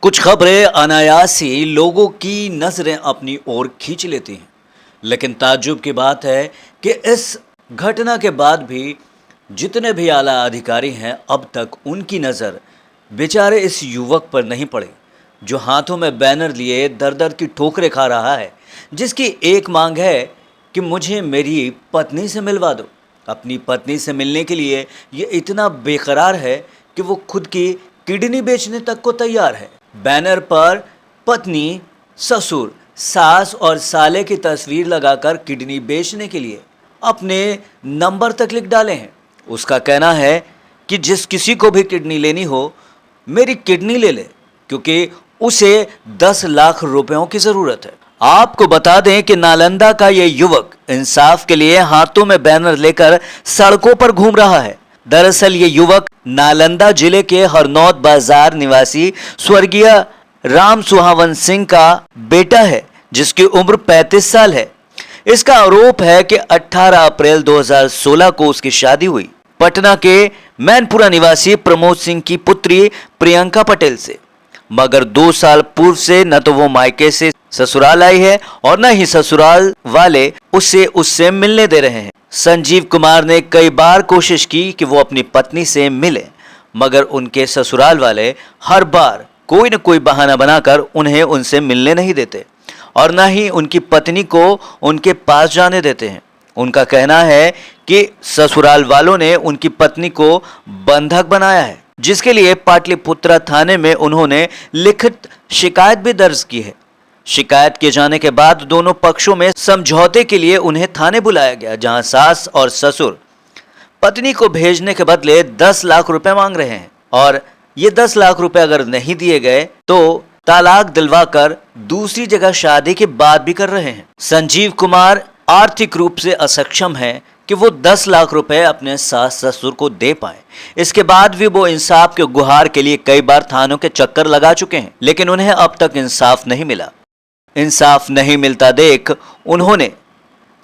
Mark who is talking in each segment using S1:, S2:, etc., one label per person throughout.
S1: कुछ खबरें अनायास ही लोगों की नज़रें अपनी ओर खींच लेती हैं, लेकिन ताज्जुब की बात है कि इस घटना के बाद भी जितने भी आला अधिकारी हैं, अब तक उनकी नज़र बेचारे इस युवक पर नहीं पड़ी, जो हाथों में बैनर लिए दर-दर की ठोकरें खा रहा है, जिसकी एक मांग है कि मुझे मेरी पत्नी से मिलवा दो। अपनी पत्नी से मिलने के लिए ये इतना बेकरार है कि वो खुद की किडनी बेचने तक को तैयार है। बैनर पर पत्नी, ससुर, सास और साले की तस्वीर लगाकर किडनी बेचने के लिए अपने नंबर तक लिख डाले हैं। उसका कहना है कि जिस किसी को भी किडनी लेनी हो, मेरी किडनी ले ले, क्योंकि उसे 10 लाख रुपयों की ज़रूरत है। आपको बता दें कि नालंदा का ये युवक इंसाफ के लिए हाथों में बैनर लेकर सड़कों पर घूम रहा है। दरअसल ये युवक नालंदा जिले के हरनौत बाजार निवासी स्वर्गीय राम सुहावन सिंह का बेटा है, जिसकी उम्र 35 साल है। इसका आरोप है कि 18 अप्रैल 2016 को उसकी शादी हुई पटना के मैनपुरा निवासी प्रमोद सिंह की पुत्री प्रियंका पटेल से, मगर 2 साल पूर्व से न तो वो मायके से ससुराल आई है और न ही ससुराल वाले उससे मिलने दे रहे हैं। संजीव कुमार ने कई बार कोशिश की कि वो अपनी पत्नी से मिले, मगर उनके ससुराल वाले हर बार कोई न कोई बहाना बनाकर उन्हें उनसे मिलने नहीं देते और न ही उनकी पत्नी को उनके पास जाने देते हैं। उनका कहना है कि ससुराल वालों ने उनकी पत्नी को बंधक बनाया है, जिसके लिए पाटलिपुत्रा थाने में उन्होंने लिखित शिकायत भी दर्ज की है। शिकायत किए जाने के बाद दोनों पक्षों में समझौते के लिए उन्हें थाने बुलाया गया, जहां सास और ससुर पत्नी को भेजने के बदले 10 लाख रुपए मांग रहे हैं और ये 10 लाख रुपए अगर नहीं दिए गए तो तलाक दिलवाकर दूसरी जगह शादी की बात भी कर रहे हैं। संजीव कुमार आर्थिक रूप से असक्षम है कि वो 10 लाख रुपए अपने सास ससुर को दे पाए। इसके बाद भी वो इंसाफ के गुहार के लिए कई बार थानों के चक्कर लगा चुके हैं, लेकिन उन्हें अब तक इंसाफ नहीं मिला। इंसाफ नहीं मिलता देख उन्होंने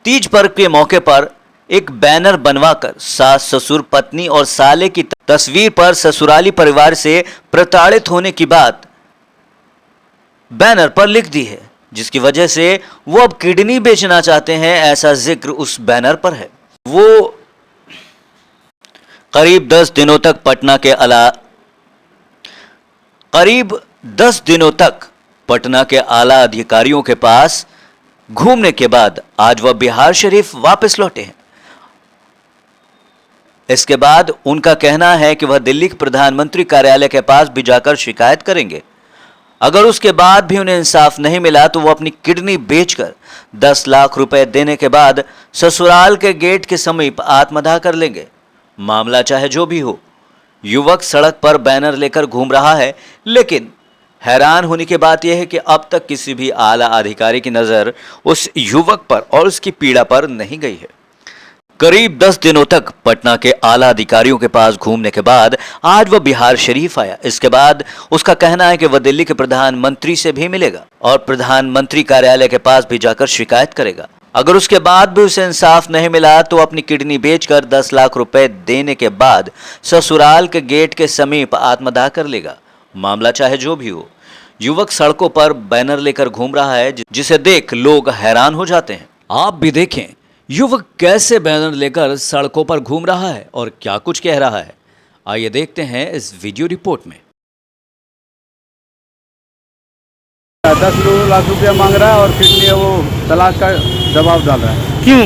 S1: तीज पर्व के मौके पर एक बैनर बनवाकर सास ससुर पत्नी और साले की तस्वीर पर ससुराली परिवार से प्रताड़ित होने की बात बैनर पर लिख दी है, जिसकी वजह से वो अब किडनी बेचना चाहते हैं, ऐसा जिक्र उस बैनर पर है। वो करीब 10 दिनों तक पटना के आला अधिकारियों के पास घूमने के बाद आज वह बिहार शरीफ वापस लौटे हैं। इसके बाद उनका कहना है कि वह दिल्ली के प्रधानमंत्री कार्यालय के पास भी जाकर शिकायत करेंगे। अगर उसके बाद भी उन्हें इंसाफ नहीं मिला तो वो अपनी किडनी बेचकर 10 लाख रुपए देने के बाद ससुराल के गेट के समीप आत्मदाह कर लेंगे। मामला चाहे जो भी हो, युवक सड़क पर बैनर लेकर घूम रहा है, लेकिन हैरान होने की बात यह है कि अब तक किसी भी आला अधिकारी की नज़र उस युवक पर और उसकी पीड़ा पर नहीं गई है। करीब 10 दिनों तक पटना के आला अधिकारियों के पास घूमने के बाद आज वह बिहार शरीफ आया। इसके बाद उसका कहना है कि वह दिल्ली के प्रधानमंत्री से भी मिलेगा और प्रधानमंत्री कार्यालय के पास भी जाकर शिकायत करेगा। अगर उसके बाद भी उसे इंसाफ नहीं मिला तो अपनी किडनी बेचकर 10 लाख रुपए देने के बाद ससुराल के गेट के समीप आत्मदाह कर लेगा। मामला चाहे जो भी हो, युवक सड़कों पर बैनर लेकर घूम रहा है, जिसे देख लोग हैरान हो जाते हैं। आप भी देखें युवक कैसे बैनर लेकर सड़कों पर घूम रहा है और क्या कुछ कह रहा है। आइए देखते हैं इस वीडियो रिपोर्ट में।
S2: 10 लाख रुपया मांग रहा है और किडनी वो तलाक का दबाव डाल रहा है।
S3: क्यों?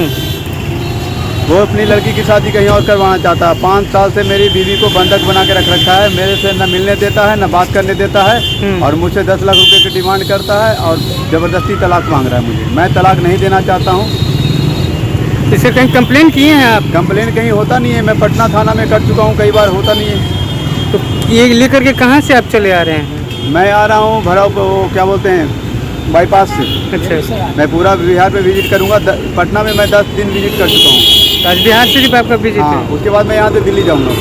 S2: वो अपनी लड़की की शादी कहीं और करवाना चाहता है। 5 साल से मेरी बीवी को बंधक बना के रख रखा है, मेरे से न मिलने देता है न बात करने देता है और मुझसे 10 लाख रुपए की डिमांड करता है और ज़बरदस्ती तलाक मांग रहा है मुझे। मैं तलाक नहीं देना चाहता हूँ।
S3: इसे कहीं कंप्लेन किए हैं आप?
S2: कंप्लेन कहीं होता नहीं है, मैं पटना थाना में कर चुका हूँ, कई बार होता नहीं है।
S3: तो ये लेकर के कहाँ से आप चले आ रहे हैं?
S2: मैं आ रहा हूँ भराव, वो क्या बोलते हैं, बाईपास से।
S3: अच्छा।
S2: मैं पूरा बिहार में विजिट करूँगा। पटना में मैं 10 दिन विजिट कर चुका हूँ।
S3: आज बिहार शरीफ आपका विजिट है?
S2: हाँ, उसके बाद मैं यहाँ से दिल्ली जाऊँगा।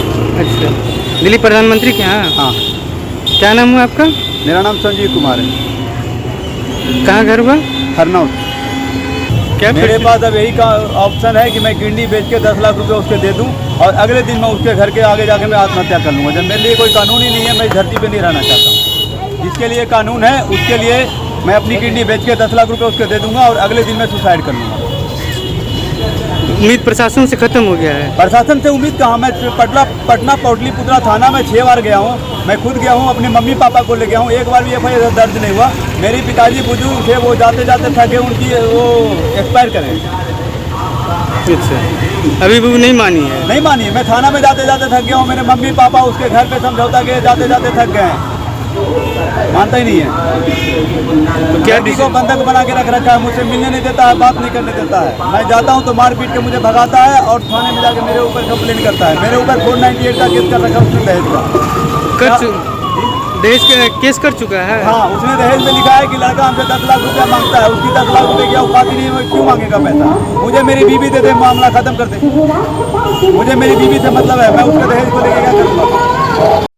S3: अच्छा, दिल्ली प्रधानमंत्री के यहाँ?
S2: हाँ।
S3: क्या नाम हुआ आपका?
S2: मेरा नाम संजीव कुमार है।
S3: कहाँ घर हुआ?
S2: हरनौत।
S3: क्या
S2: मेरे पास अब यही का ऑप्शन है कि मैं किडनी बेच के 10 लाख रुपए उसके दे दूं और अगले दिन मैं उसके घर के आगे जाके मैं आत्महत्या कर लूँगा। जब मेरे लिए कोई कानून ही नहीं है, मैं इस धरती पे नहीं रहना चाहता हूँ। जिसके लिए कानून है उसके लिए मैं अपनी किडनी बेच के 10 लाख रुपए उसको दे दूंगा और अगले दिन मैं सुसाइड कर लूँगा।
S3: उम्मीद प्रशासन से खत्म हो गया है।
S2: प्रशासन से उम्मीद कहाँ, मैं पटना पाटलिपुत्रा थाना में 6 बार गया हूँ। मैं खुद गया हूँ, अपने मम्मी पापा को ले गया हूँ, एक बार भी FIR दर्ज नहीं हुआ। मेरे पिताजी बुजुर्ग थे, वो जाते जाते थके, उनकी वो एक्सपायर करें।
S3: अच्छा, अभी भी नहीं मानी है?
S2: नहीं मानी, मैं थाना में जाते जाते थक गया हूँ। मेरे मम्मी पापा उसके घर पे समझौता के जाते जाते थक गए हैं, मानता ही नहीं है।
S3: तो क्या
S2: को बंधक बना के रख रखा है, मुझसे मिलने नहीं देता है, बात नहीं करने देता है। मैं जाता हूँ तो मार पीट के मुझे भगाता है और थाने में जाके मेरे ऊपर कंप्लेन करता है। मेरे ऊपर 498 का केस कर रखा है उसने, दहेज का।
S3: दहेज का केस कर चुका है?
S2: हाँ, उसने दहेज में लिखा है कि लड़का हमसे 10 लाख रुपया मांगता है, उसकी 10 लाख रुपए की औकात ही नहीं है, क्यों मांगेगा पैसा? मुझे मेरी बीवी दे दे, मामला खत्म कर दे। मुझे मेरी बीवी से मतलब है, मैं उसके दहेज को लेके क्या करूँगा?